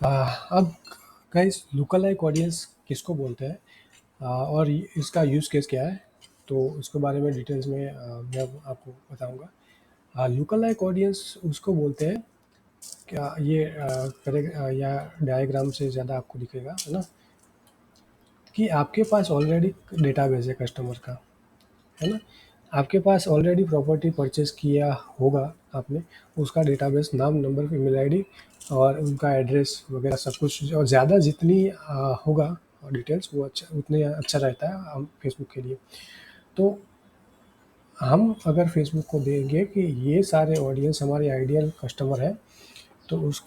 अब guys look alike audience किसको बोलते हैं और इसका यूज़ केस क्या है, तो इसके बारे में डिटेल्स में मैं अब आपको बताऊंगा। लुक अलाइक ऑडियंस उसको बोलते हैं, क्या ये या डायग्राम से ज़्यादा आपको दिखेगा, है ना, कि आपके पास ऑलरेडी डेटाबेस है कस्टमर का, है ना। आपके पास ऑलरेडी प्रॉपर्टी परचेज़ किया होगा आपने, उसका डेटाबेस, नाम, नंबर, ईमेल आईडी और उनका एड्रेस वगैरह सब कुछ, और ज़्यादा जितनी होगा डिटेल्स वो अच्छा, उतने अच्छा रहता है हम फेसबुक के लिए। तो हम अगर फेसबुक को देंगे कि ये सारे ऑडियंस हमारे आइडियल कस्टमर हैं, तो उस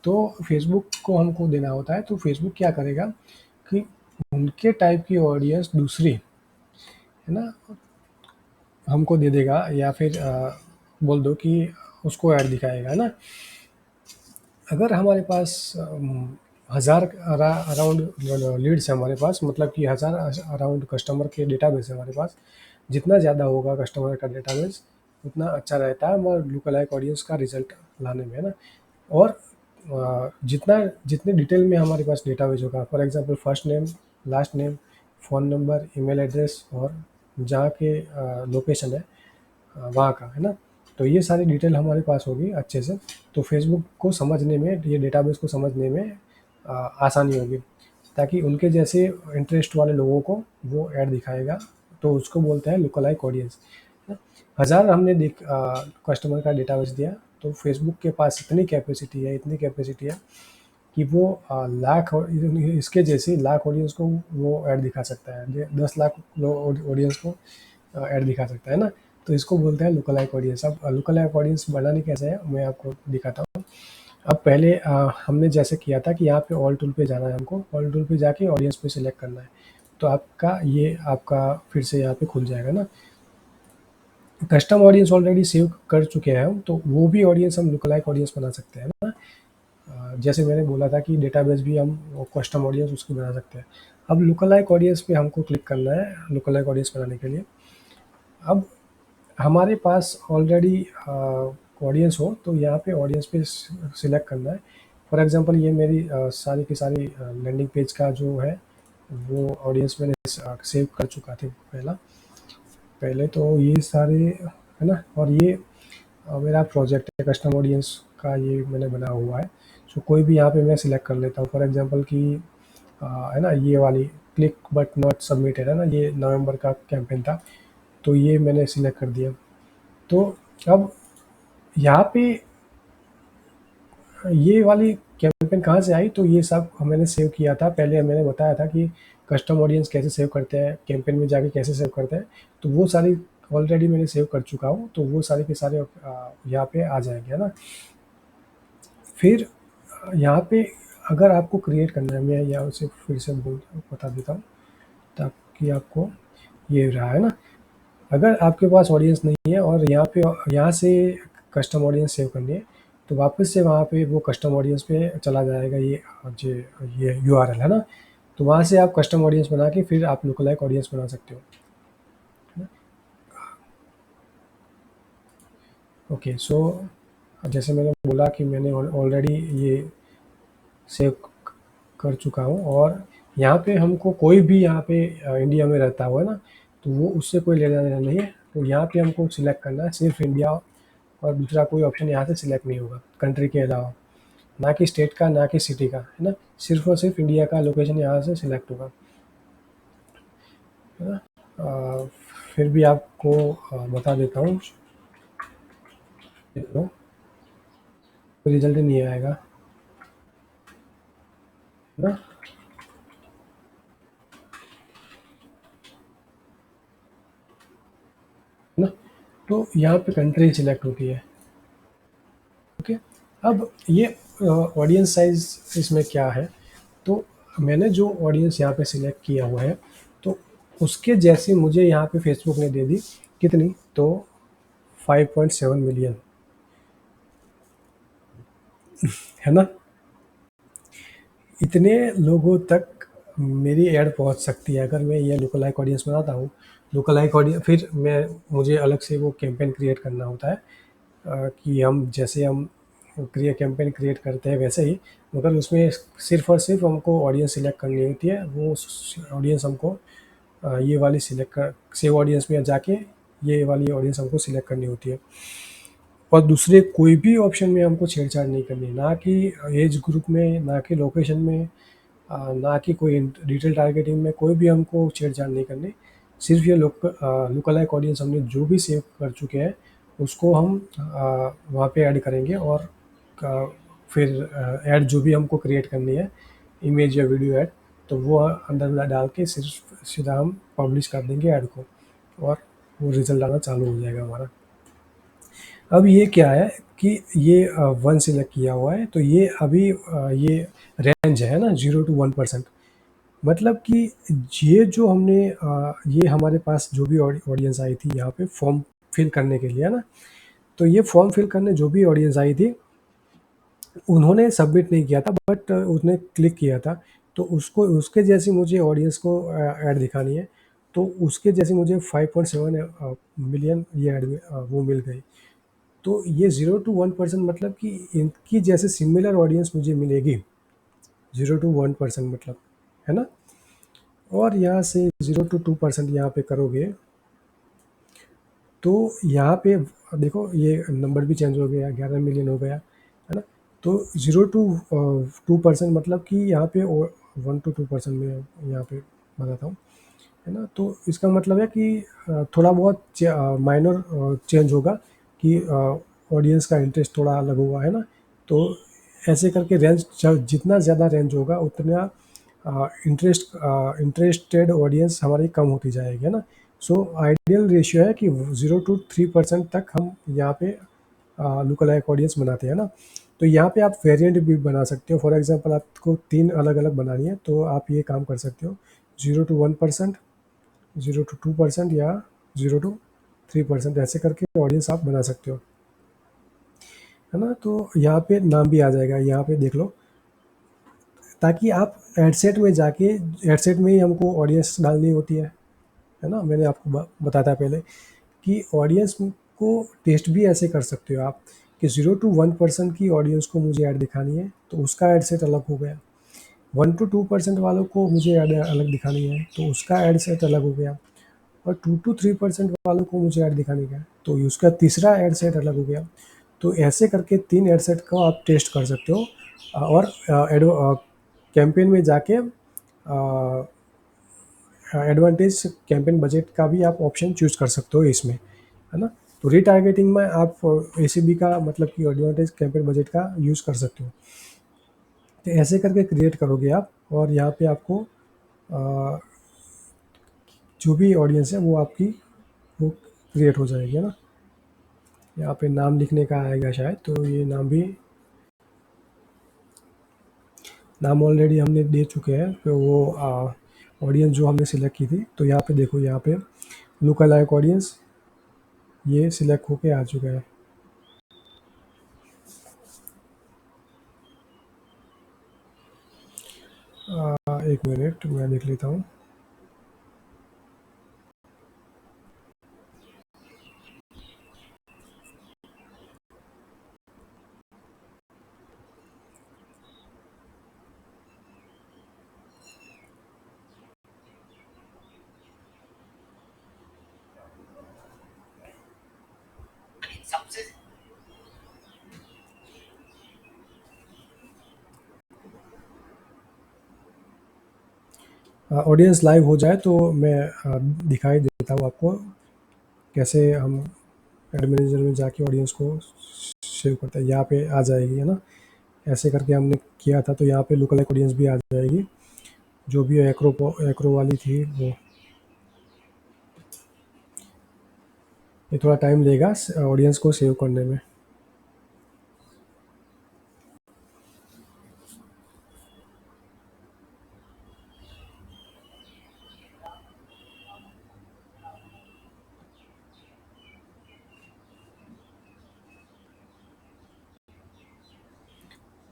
तो फेसबुक को हमको देना होता है, तो फेसबुक क्या करेगा कि उनके टाइप की ऑडियंस दूसरी, है ना, हमको दे देगा, या फिर बोल दो कि उसको ऐड दिखाएगा, है ना। अगर हमारे पास 1000 अराउंड लीड्स है हमारे पास, मतलब कि 1000 अराउंड कस्टमर के डेटाबेस है हमारे पास, जितना ज़्यादा होगा कस्टमर का डेटाबेस उतना अच्छा रहता है हमारे लुक अलाइक ऑडियंस का रिजल्ट लाने में, है ना। और जितना जितने डिटेल में हमारे पास डेटाबेस होगा, for example first name, last name, phone number, email address और जहाँ के लोकेशन है वहाँ का, है ना। तो ये सारी डिटेल हमारे पास होगी अच्छे से, तो फेसबुक को समझने में, ये डेटाबेस को समझने में आसानी होगी, ताकि उनके जैसे इंटरेस्ट वाले लोगों को वो ऐड दिखाएगा। तो उसको बोलते हैं लुक अलाइक ऑडियंस। 1000 हमने कस्टमर का डेटाबेस दिया, तो फेसबुक के पास इतनी कैपेसिटी है कि वो लाख इसके जैसे लाख ऑडियंस को वो ऐड दिखा सकता है, 10 लाख ऑडियंस को ऐड दिखा सकता है ना। तो इसको बोलते हैं लुक अलाइक ऑडियंस। अब लुक अलाइक ऑडियंस बनाने कैसे है मैं आपको दिखाता हूँ। अब पहले हमने जैसे किया था कि यहाँ पे ऑल टूल पे जाना है, हमको ऑल टूल पे जाके ऑडियंस पे सिलेक्ट करना है, तो आपका फिर से यहाँ पे खुल जाएगा ना। कस्टम ऑडियंस ऑलरेडी सेव कर चुके हैं हम, तो वो भी ऑडियंस हम लुक अलाइक ऑडियंस बना सकते हैं ना। जैसे मैंने बोला था कि डेटाबेस भी हम कस्टम ऑडियंस उसकी बना सकते हैं। अब लुक अलाइक ऑडियंस पे हमको क्लिक करना है लुक अलाइक ऑडियंस बनाने के लिए। अब हमारे पास ऑलरेडी ऑडियंस हो, तो यहाँ पे ऑडियंस पे सिलेक्ट करना है। फॉर एग्जांपल ये मेरी सारी की सारी लैंडिंग पेज का जो है वो ऑडियंस मैंने सेव कर चुका था पहले तो ये सारे, है ना। और ये मेरा प्रोजेक्ट है कस्टम ऑडियंस का, ये मैंने बना हुआ है। सो कोई भी यहाँ पे मैं सिलेक्ट कर लेता हूँ, फॉर एग्जांपल कि है ना, ये वाली क्लिक बट नॉट सबमिटेड, है ना, ये नवंबर का कैंपेन था, तो ये मैंने सिलेक्ट कर दिया। तो अब यहाँ पे ये वाली कैंपेन कहाँ से आई, तो ये सब मैंने सेव किया था पहले। मैंने बताया था कि कस्टम ऑडियंस कैसे सेव करते हैं, कैंपेन में जाके कैसे सेव करते हैं, तो वो सारी ऑलरेडी मैंने सेव कर चुका हूँ, तो वो सारे के सारे यहाँ पे आ जाएंगे, है ना। फिर यहाँ पे अगर आपको क्रिएट करना है, मैं यहाँ से फिर से बता देता हूँ ताकि आपको ये रहा, है ना। अगर आपके पास ऑडियंस नहीं है और यहाँ से कस्टम ऑडियंस सेव करनी है, तो वापस से वहाँ पे वो कस्टम ऑडियंस पे चला जाएगा, ये यूआरएल, है ना। तो वहाँ से आप कस्टम ऑडियंस बना के फिर आप लुक अलाइक ऑडियंस बना सकते हो, है ना। ओके, सो जैसे मैंने बोला कि मैंने ऑलरेडी ये सेव कर चुका हूँ, और यहाँ पे हमको कोई भी यहाँ पे इंडिया में रहता हो, है ना, तो वो उससे कोई लेना देना नहीं है। तो यहाँ पे हमको सिलेक्ट करना है सिर्फ इंडिया, और दूसरा कोई ऑप्शन यहाँ से सिलेक्ट नहीं होगा कंट्री के अलावा, ना कि स्टेट का, ना कि सिटी का, है ना। सिर्फ और सिर्फ इंडिया का लोकेशन यहाँ से सिलेक्ट होगा, है ना। फिर भी आपको बता देता हूँ, कोई रिजल्ट नहीं आएगा, है ना। है ना, तो यहाँ पे कंट्री सिलेक्ट होती है। ओके, अब ये ऑडियंस साइज इसमें क्या है, तो मैंने जो ऑडियंस यहाँ पे सिलेक्ट किया हुआ है, तो उसके जैसी मुझे यहाँ पे फेसबुक ने दे दी, कितनी, तो 5.7 मिलियन, है ना। इतने लोगों तक मेरी ऐड पहुँच सकती है अगर मैं ये लुक अलाइक ऑडियंस बनाता हूँ। लुक अलाइक ऑडियंस फिर मैं मुझे अलग से वो कैंपेन क्रिएट करना होता है, कि हम जैसे हम कैंपेन क्रिएट करते हैं वैसे ही, मगर उसमें सिर्फ़ और सिर्फ हमको ऑडियंस सिलेक्ट करनी होती है। वो ऑडियंस हमको ये वाली सिलेक्ट कर सेव ऑडियंस में जाके ये वाली ऑडियंस हमको सिलेक्ट करनी होती है। और दूसरे कोई भी ऑप्शन में हमको छेड़छाड़ नहीं करनी, ना कि एज ग्रुप में, ना कि लोकेशन में, ना कि कोई डिजिटल टारगेटिंग में, कोई भी हमको छेड़छाड़ नहीं करनी। सिर्फ ये लुक अलाइक ऑडियंस हमने जो भी सेव कर चुके हैं उसको हम वहाँ पे ऐड करेंगे, और फिर ऐड जो भी हमको क्रिएट करनी है, इमेज या वीडियो ऐड, तो वो अंदर डाल के सिर्फ सीधा हम पब्लिश कर देंगे ऐड को, और वो रिजल्ट आना चालू हो जाएगा हमारा। अब ये क्या है कि ये 1 सिलेक्ट किया हुआ है, तो ये अभी ये रेंज है ना 0 टू 1%। मतलब कि ये जो हमने ये हमारे पास जो भी ऑडियंस आई थी यहाँ पे फॉर्म फिल करने के लिए, है ना? तो ये फॉर्म फिल करने जो भी ऑडियंस आई थी, उन्होंने सबमिट नहीं किया था, बट उसने क्लिक किया था। तो उसको उसके जैसी मुझे ऑडियंस को ऐड दिखानी है, तो उसके जैसी मुझे 5.7 मिलियन ये ऐड वो मिल गई। तो ये 0 टू 1% मतलब कि इनकी जैसे सिमिलर ऑडियंस मुझे मिलेगी, 0 टू 1% मतलब, है ना? और यहाँ से 0 टू 2% यहाँ पे करोगे, तो यहाँ पे देखो ये नंबर भी चेंज हो गया, 11 मिलियन हो गया, है ना? तो 0 टू 2% मतलब कि यहाँ पे 1 टू 2% में यहाँ पे बताता हूँ, है ना? तो इसका मतलब है कि थोड़ा बहुत माइनर चेंज होगा कि ऑडियंस का इंटरेस्ट थोड़ा अलग होगा, है ना? तो ऐसे करके रेंज जितना ज़्यादा रेंज होगा उतना इंटरेस्टेड ऑडियंस हमारी कम होती जाएगी, है ना? सो आइडियल रेशियो है कि 0 टू 3% तक हम यहाँ पे लुक अलाइक ऑडियंस बनाते हैं ना। तो यहाँ पे आप वेरिएंट भी बना सकते हो। फॉर एग्जांपल आपको 3 अलग-अलग बनानी है, तो आप ये काम कर सकते हो, 0 टू 1%, 0 टू 2% या 0 टू 3%, ऐसे करके ऑडियंस आप बना सकते हो, है ना? तो यहाँ पे नाम भी आ जाएगा, यहाँ पे देख लो, ताकि आप एडसेट में जाके, एडसेट में ही हमको ऑडियंस डालनी होती है ना? मैंने आपको बताया था पहले कि ऑडियंस को टेस्ट भी ऐसे कर सकते हो आप कि 0 टू 1% की ऑडियंस को मुझे ऐड दिखानी है, तो उसका एड सेट अलग हो गया। 1 टू 2% वालों को मुझे ऐड अलग दिखानी है, तो उसका एड सेट अलग हो गया। और 2 टू 3% वालों को मुझे ऐड दिखाने का है, तो उसका तीसरा एड सेट अलग हो गया। तो ऐसे करके 3 एड सेट को आप टेस्ट कर सकते हो, और कैंपेन में जाके एडवांटेज कैंपेन बजट का भी आप ऑप्शन चूज कर सकते हो इसमें, है ना? तो रीटारगेटिंग में आप एसीबी का मतलब कि एडवांटेज कैंपेन बजट का यूज़ कर सकते हो। तो ऐसे करके क्रिएट करोगे आप, और यहाँ पे आपको अ, जो भी ऑडियंस है वो आपकी वो क्रिएट हो जाएगी, है ना? यहाँ पे नाम लिखने का आएगा शायद, तो ये नाम भी, नाम ऑलरेडी हमने दे चुके हैं, तो वो ऑडियंस जो हमने सिलेक्ट की थी, तो यहाँ पे देखो, यहाँ पे लुक अलाइक ऑडियंस ये सिलेक्ट होके आ चुका है। एक मिनट मैं देख लेता हूँ। ऑडियंस लाइव हो जाए तो मैं दिखाई देता हूँ आपको कैसे हम एड मैनेजर में जाके ऑडियंस को सेव करते हैं। यहाँ पे आ जाएगी, है ना? ऐसे करके हमने किया था, तो यहाँ पे लुक अलाइक ऑडियंस भी आ जाएगी, जो भी एक्रो वाली थी वो। ये थोड़ा टाइम लेगा ऑडियंस को सेव करने में।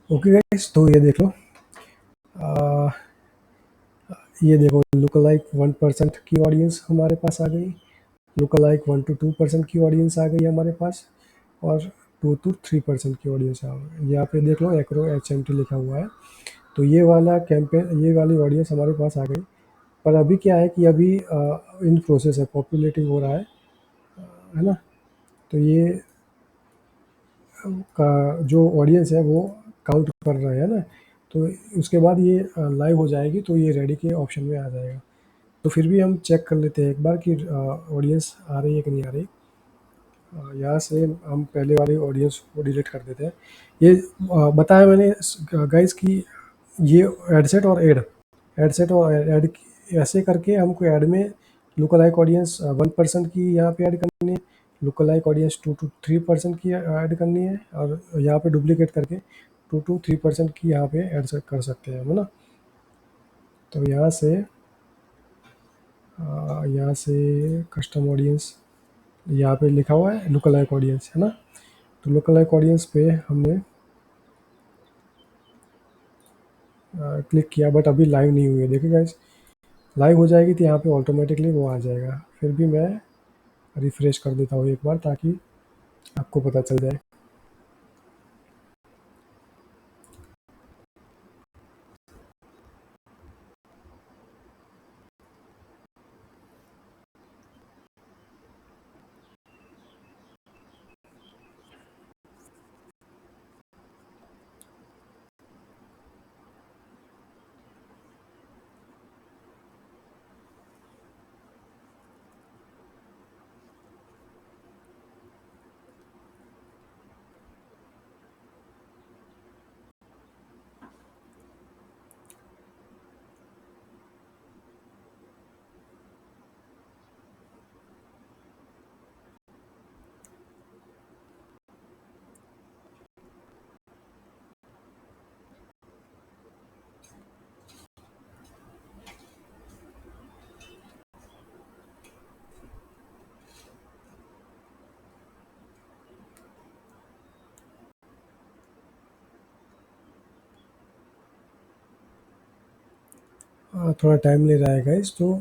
ओके गाइस, तो ये देख लो, आ, ये देखो लुक अलाइक 1% की ऑडियंस हमारे पास आ गई, लुक अलाइक 1 टू 2% की ऑडियंस आ गई हमारे पास, और 2 to 3% की ऑडियंस है। यहाँ पे देख लो एक्रो HMT लिखा हुआ है। तो ये वाला कैंपेन, ये वाली ऑडियंस हमारे पास आ गई। पर अभी क्या है कि अभी इन प्रोसेस है, पॉपुलेटिंग हो रहा है ना? तो ये का जो ऑडियंस है वो काउंट कर रहे हैं ना, तो उसके बाद ये लाइव हो जाएगी, तो ये रेडी के ऑप्शन में आ जाएगा। तो फिर भी हम चेक कर लेते हैं एक बार कि ऑडियंस आ रही है कि नहीं आ रही। यहाँ से हम पहले वाली ऑडियंस को डिलीट कर देते हैं। ये बताया मैंने गाइस कि ये एडसेट और एडसेट और ऐड ऐसे करके हमको ऐड में लुक लाइक ऑडियंस 1% की यहाँ पे ऐड करनी है, लुक लाइक ऑडियंस 2 to 3% की ऐड करनी है, और यहाँ पे डुप्लीकेट करके 2 to 3% की यहाँ पे ऐड कर सकते हैं, है ना? तो यहाँ से कस्टम ऑडियंस, यहाँ पे लिखा हुआ है लुक लाइक ऑडियंस, है ना? तो लुक लाइक ऑडियंस पे हमने क्लिक किया, बट अभी लाइव नहीं हुई है। देखिए गाइस, लाइव हो जाएगी तो यहाँ पे ऑटोमेटिकली वो आ जाएगा। फिर भी मैं रिफ्रेश कर देता हूँ एक बार, ताकि आपको पता चल जाए। थोड़ा टाइम ले रहा है गाइस, तो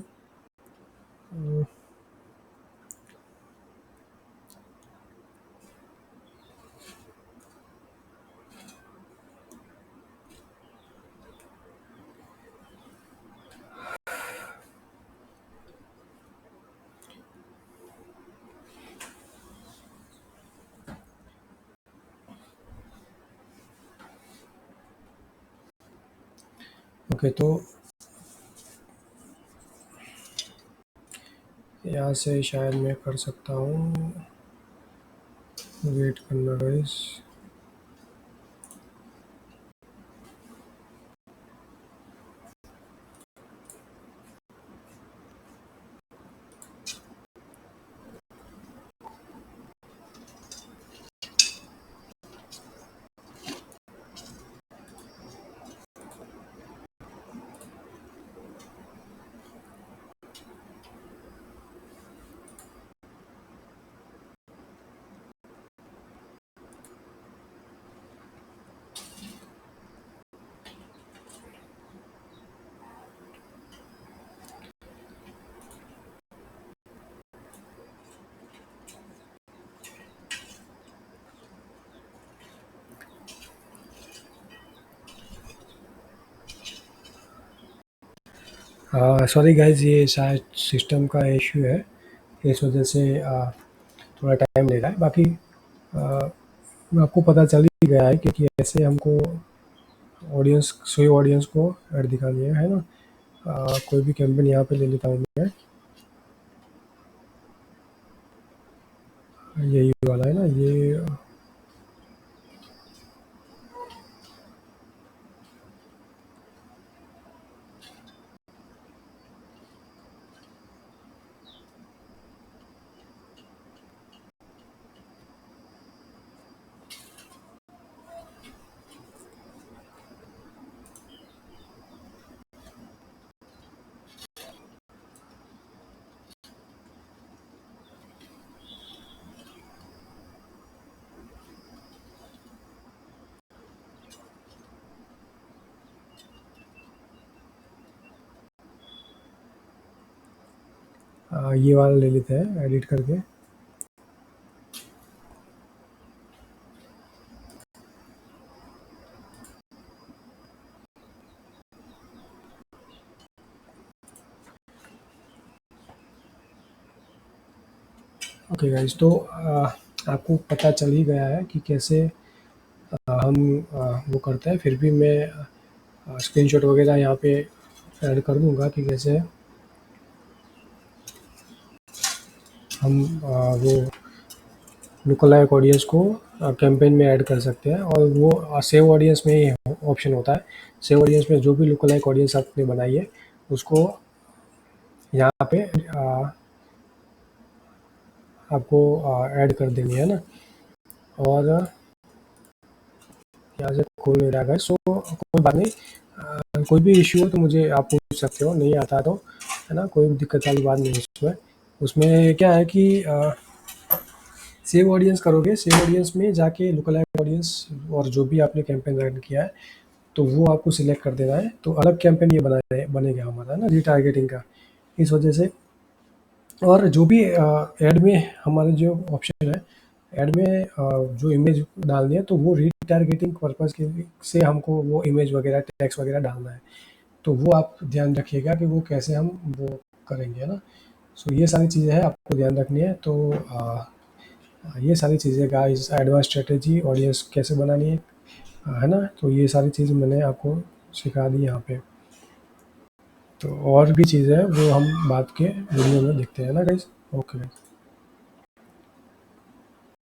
ओके। तो यहाँ से शायद मैं कर सकता हूँ, वेट करना गाइस। सॉरी गाइस, ये शायद सिस्टम का इश्यू है, इस वजह से थोड़ा टाइम ले रहा है। बाकी आपको पता चल ही गया है कि कैसे हमको ऑडियंस, सोई ऑडियंस को ऐड दिखानी है ना? कोई भी कैंपेन यहाँ पे ले लेता हूँ मैं, यही वाला है ना ये। ये वाला ले लेते हैं एडिट करके। ओके गाइस, तो आपको पता चल ही गया है कि कैसे हम वो करते हैं। फिर भी मैं स्क्रीनशॉट वगैरह यहाँ पे ऐड कर दूंगा कि कैसे हम वो लुक अलाइक ऑडियंस को कैंपेन में ऐड कर सकते हैं। और वो सेव ऑडियंस में ही ऑप्शन होता है। सेव ऑडियंस में जो भी लुक अलाइक ऑडियंस आपने बनाई है उसको यहाँ पे आपको ऐड कर देनी है ना। और यहाँ से खोल नहीं रहा है, सो कोई बात नहीं। कोई भी इश्यू हो तो मुझे आप पूछ सकते हो, नहीं आता तो, है ना, कोई दिक्कत वाली बात नहीं है उसमें। उसमें क्या है कि सेव ऑडियंस करोगे, सेव ऑडियंस में जाके लुक अलाइक ऑडियंस और जो भी आपने कैंपेन रन किया है तो वो आपको सिलेक्ट कर देना है, तो अलग कैंपेन ये बनेगा हमारा, है ना, रीटारगेटिंग का। इस वजह से, और जो भी ऐड में हमारे जो ऑप्शन है, ऐड में जो इमेज डालनी है तो वो रीटारगेटिंग पर्पज़ के से हमको वो इमेज वगैरह, टेक्स्ट वगैरह डालना है। तो वो आप ध्यान रखिएगा कि वो कैसे हम वो करेंगे, है ना। सो ये सारी चीज़ें हैं, आपको ध्यान रखनी है। तो ये सारी चीज़ें गाइस, एडवांस स्ट्रेटेजी ऑडियंस कैसे बनानी है ना। तो ये सारी चीज़ मैंने आपको सिखा दी यहाँ पे। तो और भी चीज़ें हैं वो हम बाद के वीडियो में देखते हैं ना गाइस। Okay guys.